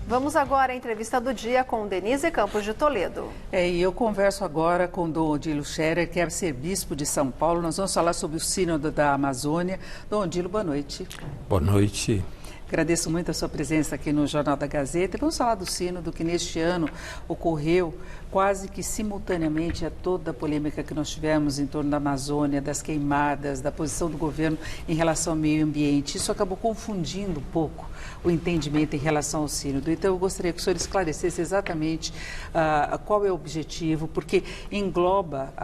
Vamos agora à entrevista do dia com Denise Campos de Toledo. E eu converso agora com Dom Odilo Scherer, que é arcebispo de São Paulo. Nós vamos falar sobre o Sínodo da Amazônia. Dom Odilo, boa noite. Boa noite. Agradeço muito a sua presença aqui no Jornal da Gazeta. Vamos falar do Sínodo que neste ano ocorreu quase que simultaneamente a toda a polêmica que nós tivemos em torno da Amazônia, das queimadas, da posição do governo em relação ao meio ambiente. Isso acabou confundindo um pouco o entendimento em relação ao Sínodo. Então, eu gostaria que o senhor esclarecesse exatamente qual é o objetivo, porque engloba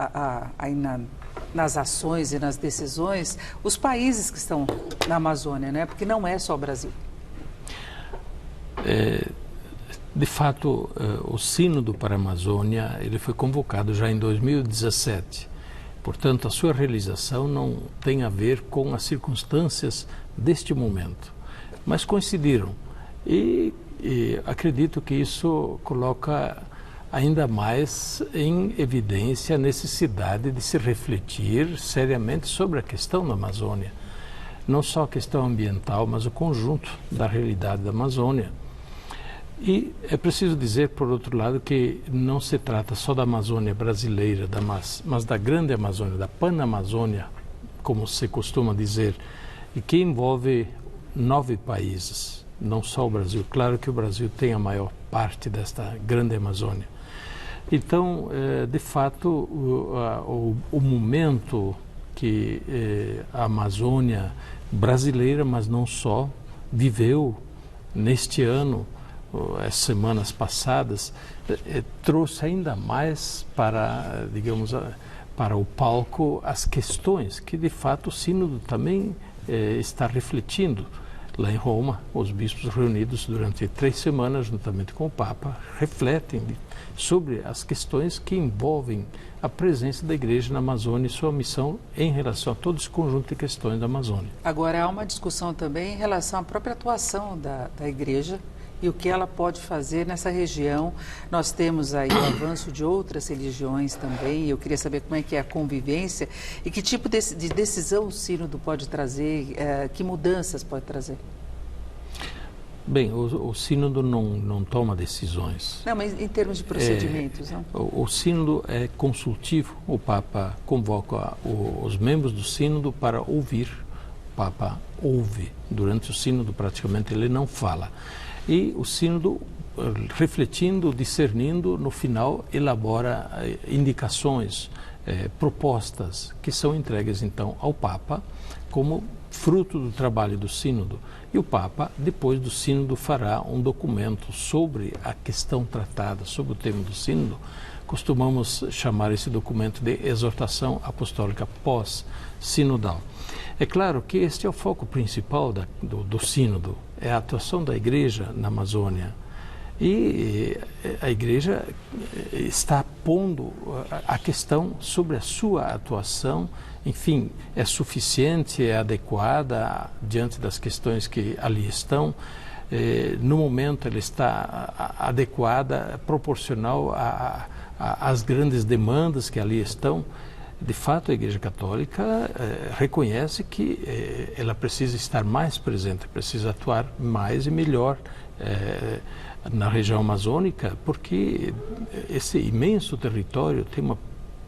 nas ações e nas decisões os países que estão na Amazônia, né? Porque não é só o Brasil. De fato, o Sínodo para a Amazônia ele foi convocado já em 2017. Portanto, a sua realização não tem a ver com as circunstâncias deste momento, mas coincidiram. E acredito que isso coloca ainda mais em evidência a necessidade de se refletir seriamente sobre a questão da Amazônia. Não só a questão ambiental, mas o conjunto da realidade da Amazônia. E é preciso dizer, por outro lado, que não se trata só da Amazônia brasileira, mas da grande Amazônia, da Panamazônia, como se costuma dizer, e que envolve 9 países, não só o Brasil. Claro que o Brasil tem a maior parte desta grande Amazônia. Então, de fato, o momento que a Amazônia brasileira, mas não só, viveu neste ano, as semanas passadas, trouxe ainda mais para, digamos, para o palco as questões que, de fato, o Sínodo também está refletindo. Lá em Roma, os bispos reunidos durante 3 semanas, juntamente com o Papa, refletem sobre as questões que envolvem a presença da Igreja na Amazônia e sua missão em relação a todo esse conjunto de questões da Amazônia. Agora, há uma discussão também em relação à própria atuação da Igreja e o que ela pode fazer nessa região. Nós temos aí o avanço de outras religiões também, e eu queria saber como é que é a convivência e que tipo de decisão o Sínodo pode trazer, que mudanças pode trazer. Bem, o Sínodo não toma decisões. Não, mas em termos de procedimentos, não? O Sínodo é consultivo. O Papa convoca os membros do Sínodo para ouvir. O Papa ouve. Durante o Sínodo, praticamente, ele não fala. E o Sínodo, refletindo, discernindo, no final elabora indicações, propostas que são entregues então ao Papa como fruto do trabalho do Sínodo. E o Papa, depois do Sínodo, fará um documento sobre a questão tratada, sobre o tema do Sínodo. Costumamos chamar esse documento de exortação apostólica pós-sinodal. É claro que este é o foco principal do Sínodo, é a atuação da Igreja na Amazônia. E a Igreja está pondo a questão sobre a sua atuação, enfim, é suficiente, é adequada diante das questões que ali estão. No momento ela está adequada, proporcional às grandes demandas que ali estão. De fato, a Igreja Católica reconhece que ela precisa estar mais presente, precisa atuar mais e melhor na região amazônica, porque esse imenso território tem uma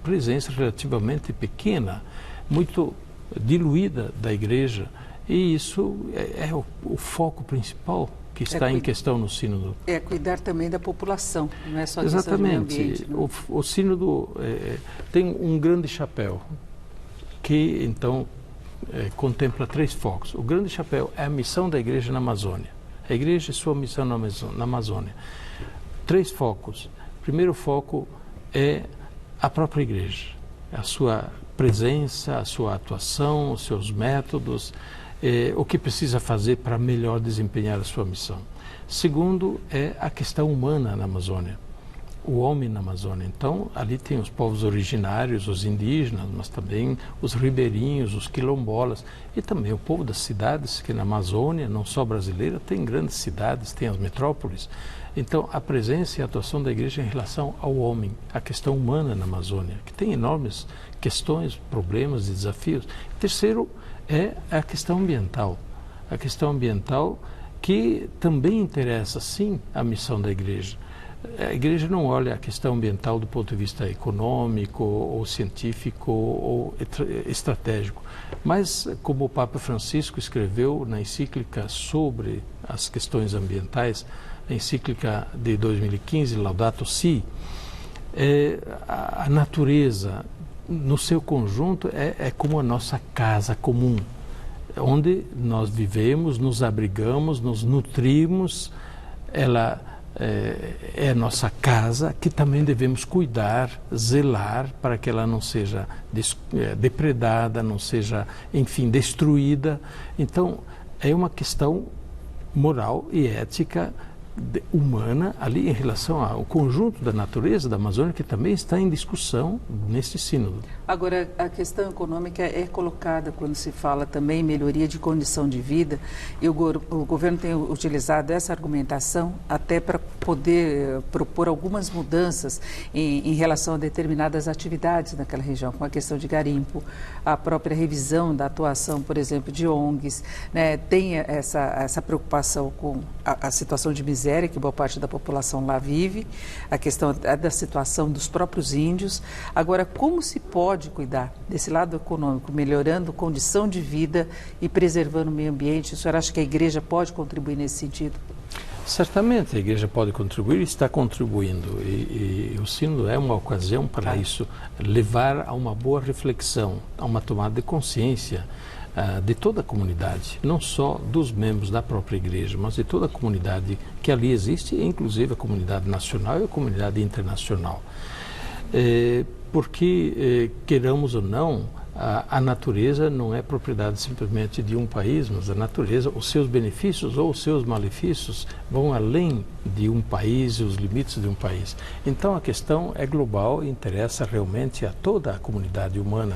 presença relativamente pequena, muito diluída da Igreja, e isso é o foco principal que está em questão no Sínodo. É cuidar também da população, não é só disso. Exatamente. Ambiente, né? O Sínodo tem um grande chapéu, que então contempla 3 focos. O grande chapéu é a missão da Igreja na Amazônia. A Igreja e sua missão na Amazônia. 3 focos. O primeiro foco é a própria Igreja, a sua presença, a sua atuação, os seus métodos, o que precisa fazer para melhor desempenhar a sua missão. Segundo, é a questão humana na Amazônia, o homem na Amazônia. Então, ali tem os povos originários, os indígenas, mas também os ribeirinhos, os quilombolas e também o povo das cidades, que na Amazônia, não só brasileira, tem grandes cidades, tem as metrópoles. Então, a presença e a atuação da Igreja em relação ao homem, a questão humana na Amazônia, que tem enormes questões, problemas e desafios. Terceiro, é a questão ambiental. A questão ambiental que também interessa, sim, a missão da igreja. A igreja não olha a questão ambiental do ponto de vista econômico, ou científico, ou estratégico. Mas, como o Papa Francisco escreveu na encíclica sobre as questões ambientais, a encíclica de 2015, Laudato Si, a natureza, no seu conjunto, é como a nossa casa comum, onde nós vivemos, nos abrigamos, nos nutrimos. Ela é a nossa casa, que também devemos cuidar, zelar para que ela não seja depredada, não seja, enfim, destruída. Então, é uma questão moral e ética humana ali em relação ao conjunto da natureza da Amazônia, que também está em discussão neste sínodo. Agora, a questão econômica é colocada quando se fala também em melhoria de condição de vida, e o governo tem utilizado essa argumentação até para poder propor algumas mudanças em relação a determinadas atividades naquela região, como a questão de garimpo, a própria revisão da atuação, por exemplo, de ONGs, né? Tem essa preocupação com a situação de miséria que boa parte da população lá vive, a questão da situação dos próprios índios. Agora, como se pode cuidar desse lado econômico, melhorando condição de vida e preservando o meio ambiente? O senhor acha que a igreja pode contribuir nesse sentido? Certamente a igreja pode contribuir e está contribuindo, e o sínodo é uma ocasião para isso, levar a uma boa reflexão, a uma tomada de consciência de toda a comunidade, não só dos membros da própria igreja, mas de toda a comunidade que ali existe, inclusive a comunidade nacional e a comunidade internacional. Porque, queiramos ou não, a natureza não é propriedade simplesmente de um país, mas a natureza, os seus benefícios ou os seus malefícios vão além de um país e os limites de um país. Então a questão é global e interessa realmente a toda a comunidade humana.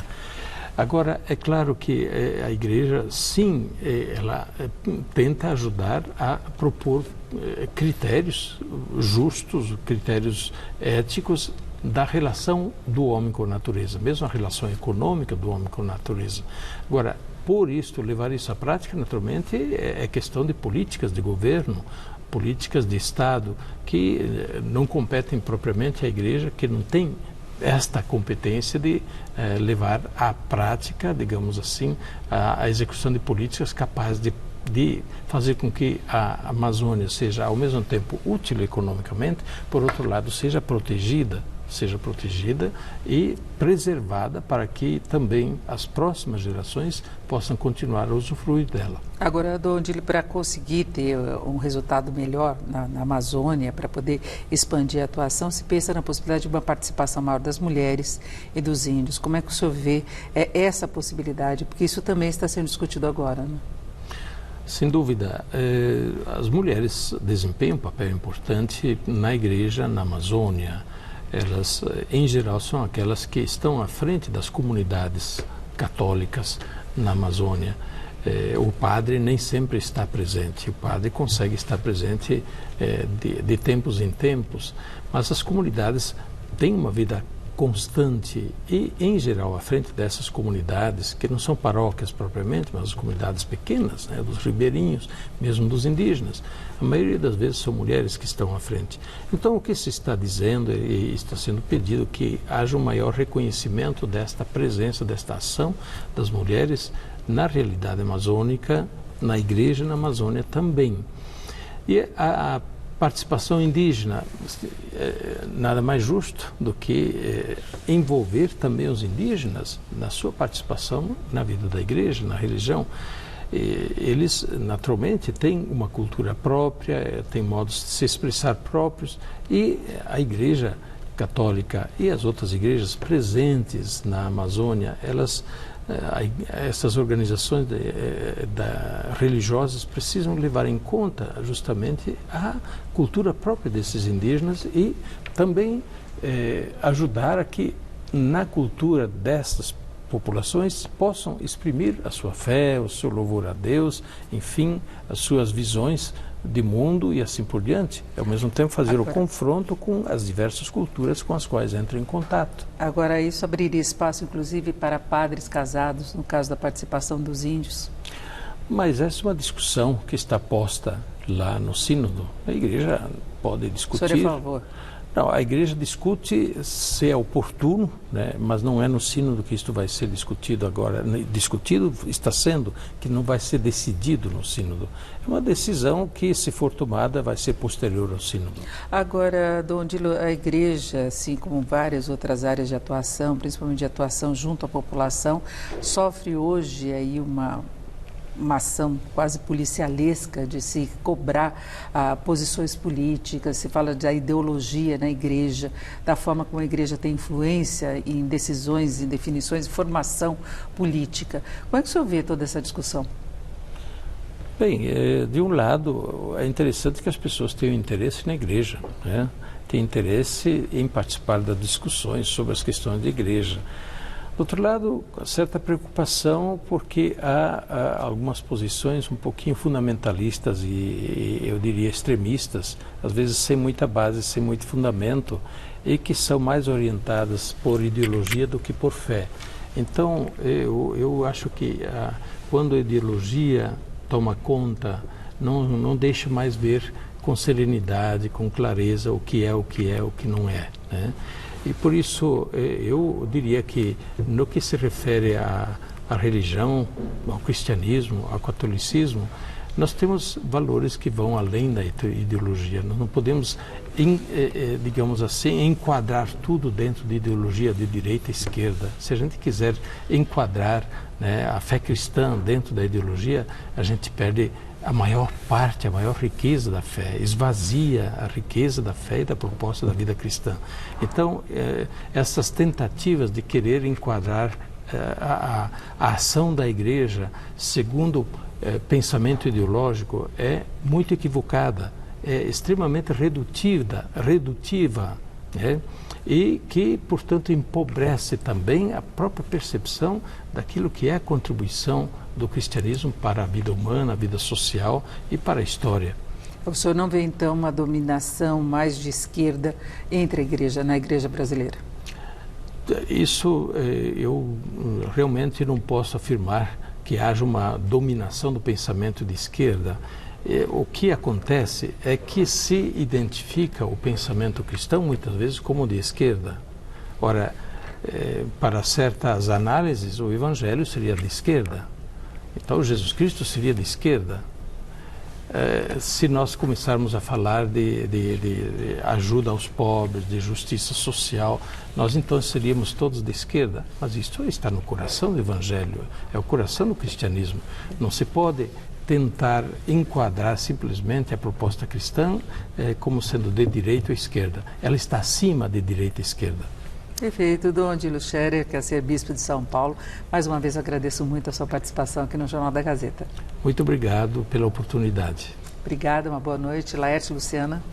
Agora, é claro que a igreja, sim, ela tenta ajudar a propor critérios justos, critérios éticos da relação do homem com a natureza, mesmo a relação econômica do homem com a natureza. Agora, por isso, levar isso à prática, naturalmente, é questão de políticas de governo, políticas de Estado, que não competem propriamente à igreja, que não tem esta competência de levar à prática, digamos assim, a execução de políticas capazes de fazer com que a Amazônia seja, ao mesmo tempo, útil economicamente, por outro lado, seja protegida e preservada para que também as próximas gerações possam continuar a usufruir dela. Agora, Dom Odílio, para conseguir ter um resultado melhor na Amazônia, para poder expandir a atuação, se pensa na possibilidade de uma participação maior das mulheres e dos índios. Como é que o senhor vê essa possibilidade? Porque isso também está sendo discutido agora, né? Sem dúvida, as mulheres desempenham um papel importante na igreja, na Amazônia. Elas, em geral, são aquelas que estão à frente das comunidades católicas na Amazônia. O padre nem sempre está presente, o padre consegue estar presente de tempos em tempos, mas as comunidades têm uma vida constante e, em geral, à frente dessas comunidades, que não são paróquias propriamente, mas as comunidades pequenas, né, dos ribeirinhos, mesmo dos indígenas, a maioria das vezes são mulheres que estão à frente. Então, o que se está dizendo e está sendo pedido que haja um maior reconhecimento desta presença, desta ação das mulheres na realidade amazônica, na igreja na Amazônia também. E a participação indígena, nada mais justo do que envolver também os indígenas na sua participação na vida da igreja, na religião. Eles, naturalmente, têm uma cultura própria, têm modos de se expressar próprios, e a igreja católica e as outras igrejas presentes na Amazônia, essas organizações religiosas precisam levar em conta justamente a cultura própria desses indígenas e também ajudar a que na cultura dessas populações possam exprimir a sua fé, o seu louvor a Deus, enfim, as suas visões de mundo e assim por diante. Ao mesmo tempo fazer o confronto com as diversas culturas com as quais entram em contato. Agora, isso abriria espaço, inclusive, para padres casados, no caso da participação dos índios? Mas essa é uma discussão que está posta lá no sínodo. A igreja pode discutir. O senhor é a favor? Não, a igreja discute se é oportuno, né, mas não é no sínodo que isto vai ser discutido agora. Discutido está sendo, que não vai ser decidido no sínodo. É uma decisão que, se for tomada, vai ser posterior ao sínodo. Agora, Dom Odilo, a igreja, assim como várias outras áreas de atuação, principalmente de atuação junto à população, sofre hoje aí uma ação quase policialesca de se cobrar posições políticas, se fala da ideologia na igreja, da forma como a igreja tem influência em decisões, em definições, formação política. Como é que o senhor vê toda essa discussão? Bem, de um lado, é interessante que as pessoas tenham interesse na igreja, né? Têm interesse em participar das discussões sobre as questões da igreja. Do outro lado, certa preocupação porque há algumas posições um pouquinho fundamentalistas e eu diria extremistas, às vezes sem muita base, sem muito fundamento, e que são mais orientadas por ideologia do que por fé. Então, eu acho que quando a ideologia toma conta, não deixa mais ver com serenidade, com clareza o que é, o que não é, né? E por isso eu diria que no que se refere à religião, ao cristianismo, ao catolicismo, nós temos valores que vão além da ideologia. Nós não podemos, digamos assim, enquadrar tudo dentro de ideologia de direita e esquerda. Se a gente quiser enquadrar, né, a fé cristã dentro da ideologia, a gente perde a maior parte, a maior riqueza da fé, esvazia a riqueza da fé e da proposta da vida cristã. Então, essas tentativas de querer enquadrar a ação da igreja segundo pensamento ideológico é muito equivocada, é extremamente redutiva, né? E que, portanto, empobrece também a própria percepção daquilo que é a contribuição do cristianismo para a vida humana, a vida social e para a história. O senhor não vê, então, uma dominação mais de esquerda entre a igreja, na igreja brasileira? Isso eu realmente não posso afirmar que haja uma dominação do pensamento de esquerda. O que acontece é que se identifica o pensamento cristão muitas vezes como de esquerda. Ora, para certas análises, o Evangelho seria de esquerda. Então, Jesus Cristo seria de esquerda. Se nós começarmos a falar de ajuda aos pobres, de justiça social, nós então seríamos todos de esquerda. Mas isso está no coração do Evangelho, é o coração do cristianismo. Não se pode tentar enquadrar simplesmente a proposta cristã como sendo de direita ou esquerda. Ela está acima de direita e esquerda. Perfeito. Dom Odilo Scherer, que é arcebispo de São Paulo, mais uma vez agradeço muito a sua participação aqui no Jornal da Gazeta. Muito obrigado pela oportunidade. Obrigada, uma boa noite. Laerte, Luciana.